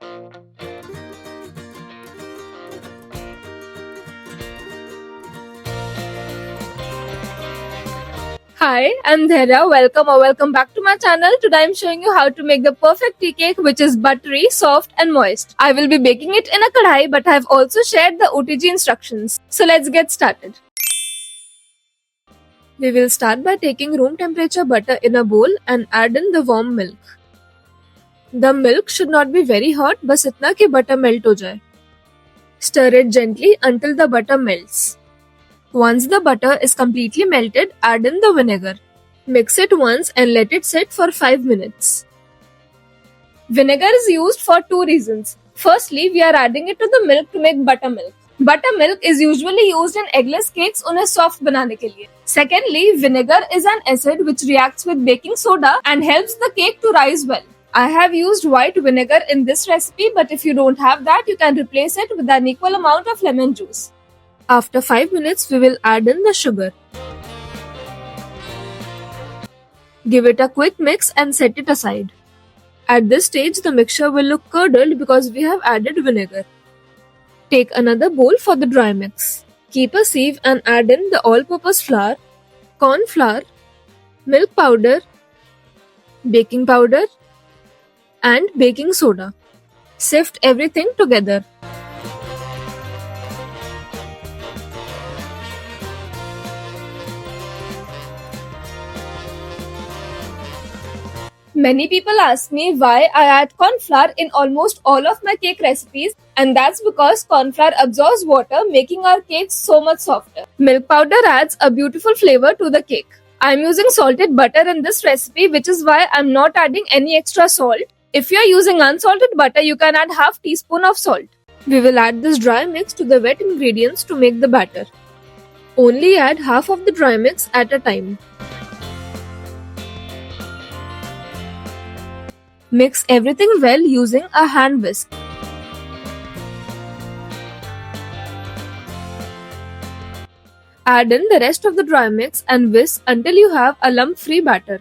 Hi, I'm Dhera. Welcome back to my channel. Today I'm showing you how to make the perfect tea cake, which is buttery, soft and moist. I will be baking it in a kadhai, but I have also shared the OTG instructions. So let's get started. We will start by taking room temperature butter in a bowl and add in the warm milk. The milk should not be very hot, बस इतना कि butter melt हो जाए. Stir it gently until the butter melts. Once the butter is completely melted, add in the vinegar. Mix it once and let it sit for 5 minutes. Vinegar is used for two reasons. Firstly, we are adding it to the milk to make buttermilk. Buttermilk is usually used in eggless cakes उन्हें soft बनाने के लिए. Secondly, vinegar is an acid which reacts with baking soda and helps the cake to rise well. I have used white vinegar in this recipe, but if you don't have that, you can replace it with an equal amount of lemon juice. After 5 minutes, we will add in the sugar. Give it a quick mix and set it aside. At this stage, the mixture will look curdled because we have added vinegar. Take another bowl for the dry mix. Keep a sieve and add in the all-purpose flour, corn flour, milk powder, baking powder, and baking soda. Sift everything together. Many people ask me why I add corn flour in almost all of my cake recipes, and that's because corn flour absorbs water, making our cakes so much softer. Milk powder adds a beautiful flavor to the cake. I'm using salted butter in this recipe, which is why I'm not adding any extra salt. If you're using unsalted butter, you can add half teaspoon of salt. We will add this dry mix to the wet ingredients to make the batter. Only add half of the dry mix at a time. Mix everything well using a hand whisk. Add in the rest of the dry mix and whisk until you have a lump-free batter.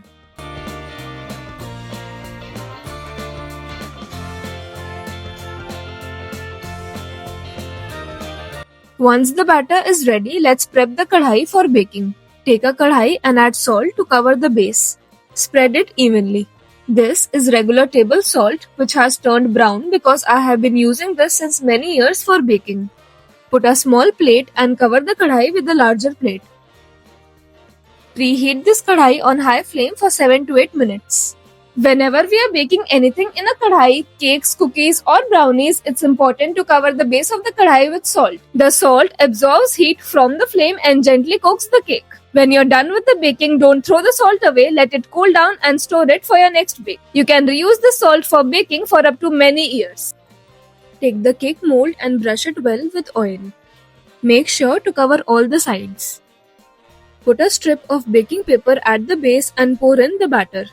Once the batter is ready, let's prep the kadhai for baking. Take a kadhai and add salt to cover the base. Spread it evenly. This is regular table salt, which has turned brown because I have been using this since many years for baking. Put a small plate and cover the kadhai with a larger plate. Preheat this kadhai on high flame for 7 to 8 minutes. Whenever we are baking anything in a kadhai, cakes, cookies or brownies, it's important to cover the base of the kadhai with salt. The salt absorbs heat from the flame and gently cooks the cake. When you're done with the baking, don't throw the salt away, let it cool down and store it for your next bake. You can reuse the salt for baking for up to many years. Take the cake mold and brush it well with oil. Make sure to cover all the sides. Put a strip of baking paper at the base and pour in the batter.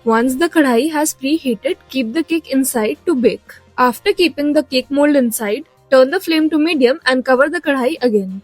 Once the kadhai has preheated, keep the cake inside to bake. After keeping the cake mold inside, turn the flame to medium and cover the kadhai again.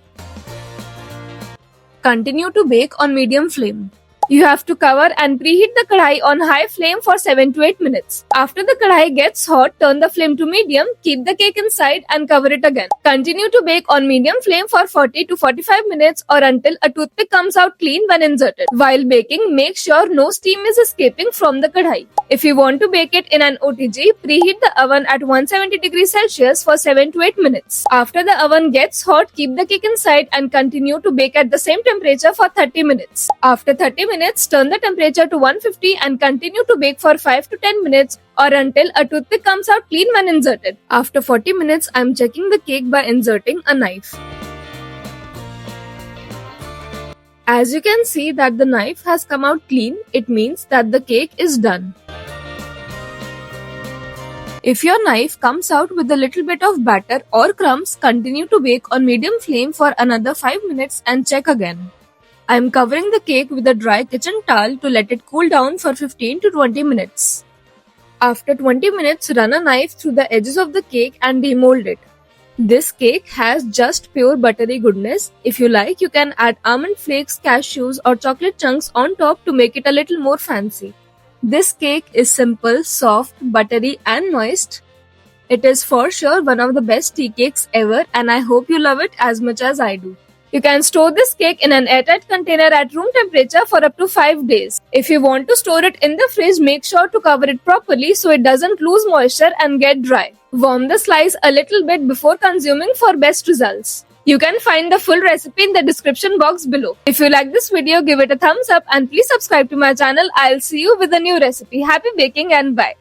Continue to bake on medium flame. You have to cover and preheat the kadhai on high flame for 7 to 8 minutes. After the kadhai gets hot, turn the flame to medium, keep the cake inside and cover it again. Continue to bake on medium flame for 40 to 45 minutes or until a toothpick comes out clean when inserted. While baking, make sure no steam is escaping from the kadhai. If you want to bake it in an OTG, preheat the oven at 170 degrees Celsius for 7 to 8 minutes. After the oven gets hot, keep the cake inside and continue to bake at the same temperature for 30 minutes. After 30 minutes, turn the temperature to 150 and continue to bake for 5 to 10 minutes or until a toothpick comes out clean when inserted. After 40 minutes, I am checking the cake by inserting a knife. As you can see that the knife has come out clean, it means that the cake is done. If your knife comes out with a little bit of batter or crumbs, continue to bake on medium flame for another 5 minutes and check again. I am covering the cake with a dry kitchen towel to let it cool down for 15 to 20 minutes. After 20 minutes, run a knife through the edges of the cake and demold it. This cake has just pure buttery goodness. If you like, you can add almond flakes, cashews or chocolate chunks on top to make it a little more fancy. This cake is simple, soft, buttery and moist. It is for sure one of the best tea cakes ever and I hope you love it as much as I do. You can store this cake in an airtight container at room temperature for up to 5 days. If you want to store it in the fridge, make sure to cover it properly so it doesn't lose moisture and get dry. Warm the slice a little bit before consuming for best results. You can find the full recipe in the description box below. If you like this video, give it a thumbs up and please subscribe to my channel. I'll see you with a new recipe. Happy baking and bye.